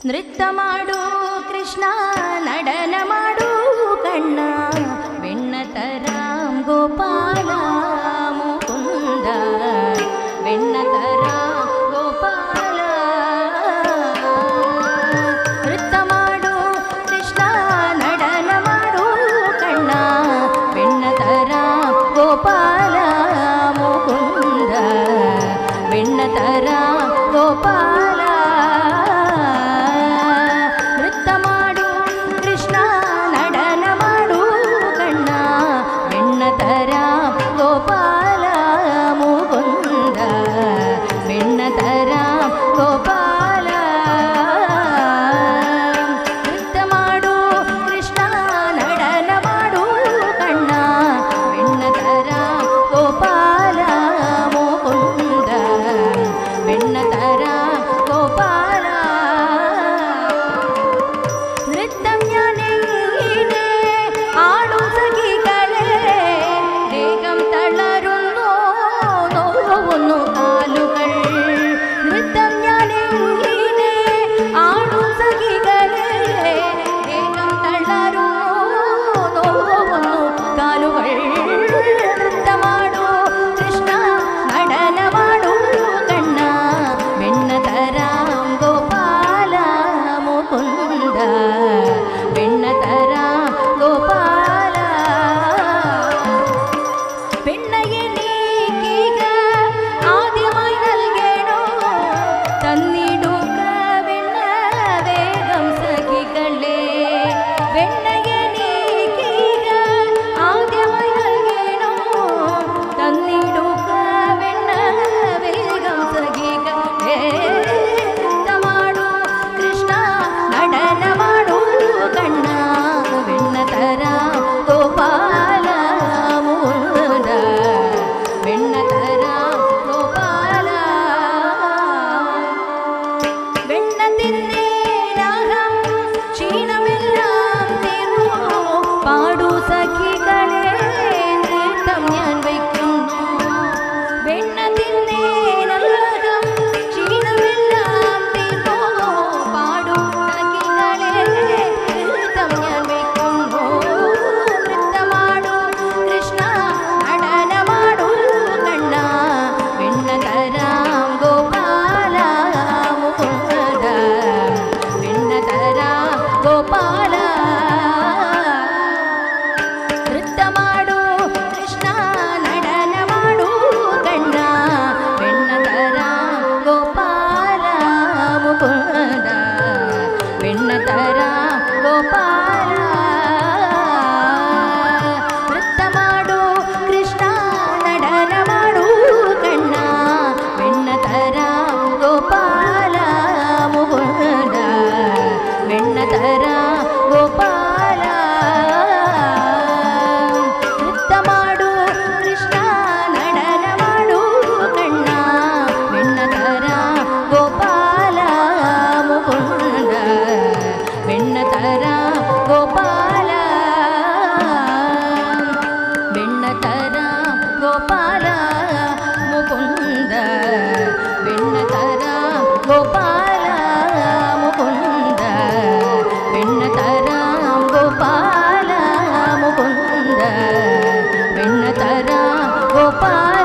ನೃತ್ಯ ಮಾಡು ಕೃಷ್ಣ ನಡನ ಮಾಡು ಕಣ್ಣ ಬೆಣ್ಣತರಾಮ್ ಗೋಪಾಲ ಮುಕುಂದ ಬೆಣ್ಣತರಾಮ್ ಗೋಪಾಲ ನೃತ್ಯ ಮಾಡು ಕೃಷ್ಣ ನಡನ ಮಾಡು ಕಣ್ಣ ಬೆಣ್ಣತರಾಮ್ ಗೋಪಾಲ ಮುಕುಂದ ಬೆಣ್ಣತರಾಮ್ ಗೋಪಾಲ ಗೋಪಾಲ ಮುಕುಂದ ಬೆಣ್ಣತರಾಮ್ ಗೋಪಾಲ ನೃತ್ಯ ಮಾಡು ಕೃಷ್ಣ ನಡನ ಮಾಡು ಕಣ್ಣ ಬೆಣ್ಣತರಾಮ್ ಗೋಪಾಲ ಮುಕುಂದ ಬೆಣ್ಣತರಾಮ್ ಗೋಪಾಲ നൃത്തം ഞാനെങ്ങനെ ആടും സഖികളെ വേഗം തളരുന്നു നോവുന്നു കാലുകൾ നൃത്തം ഞാനെങ്ങനെ ആടും സഖികളെ വേഗം തളരുന്നു നോവുന്നു കാലുകൾ നൃത്തമാടു കൃഷ്ണ നടന മാടു കണ്ണ ಬೆಣ್ಣತರಾಮ್ ಗೋಪಾಲ ಮುಕುಂದ ಬೆಣ್ಣತರಾಮ್ ಗೋಪಾಲ ಬೆಣ್ಣಗೆ ನೀಕೀಗ ആദ്യമായി നൽകേണോ തന്നിടുക വെണ്ണ വേഗം സഖികളെ വെണ്ണയെ നീക്കീക ആദ്യമായി നൽകേണോ തന്നിടുക വെണ്ണ വേഗം സഖികളെ നൃತ್ಯ ಮಾಡು ಕೃಷ್ಣ നടന ಮಾಡು ಕಣ್ಣ ಬೆಣ್ಣತರಾಮ್ ಗೋಪಾಲ ಮುಕುಂದ ಬೆಣ್ಣತರಾಮ್ ಗೋಪಾಲ വെണ്ണ തിന്നേനാഹം ക്ഷീണമെല്ലാം തീർന്നു പാടു സഖികളെ നൃത്തം ഞാൻ വയ്ക്കുന്നു വെണ്ണ തിന്നേനാഹം ക്ഷീണമെല്ലാം തീർന്നു പാടു സഖികളെ നൃത്തം ഞാൻ വയ്ക്കുന്നു നൃത്യ മാടു കൃഷ്ണ നടന മാടു കണ്ണ ಬೆಣ್ಣತರಾಮ್ ಗೋಪಾಲ ಮುಕುಂದ ಬೆಣ್ಣತರಾಮ್ ಗೋಪಾಲ ನೃತ್ಯ ಮಾಡು ಕೃಷ್ಣ നടന ಮಾಡು ಕಣ್ಣ ಬೆಣ್ಣತರಾಮ್ ಗೋಪಾಲ ಮುಕುಂದ ಬೆಣ್ಣತರಾಮ್ ಗೋಪಾಲ ನೃತ್ಯ ಮಾಡು ಕೃಷ್ಣ നടന ಮಾಡು ಕಣ್ಣ ಬೆಣ್ಣತರಾಮ್ ಗೋಪಾಲ ಮುಕುಂದ ಬೆಣ್ಣತರಾಮ್ ಗೋಪಾಲ ನೃತ್ಯ ಮಾಡು ಕೃಷ್ಣ നടന ಮಾಡು ಕಣ್ಣ ಬೆಣ್ಣತರಾಮ್ ಗೋಪಾಲ ಮುಕುಂದ ಬೆಣ್ಣತರಾಮ್ ಗೋಪಾಲ ಬೆಣ್ಣತರಾಮ್ ಗೋಪಾಲ ಮುಕುಂದ ಬೆಣ್ಣತರಾಮ್ ಗೋಪಾಲ ಮುಕುಂದ ಬೆಣ್ಣತರಾಮ್ ಗೋಪಾಲ ಮುಕುಂದ ಬೆಣ್ಣತರಾಮ್ ಗೋಪಾಲ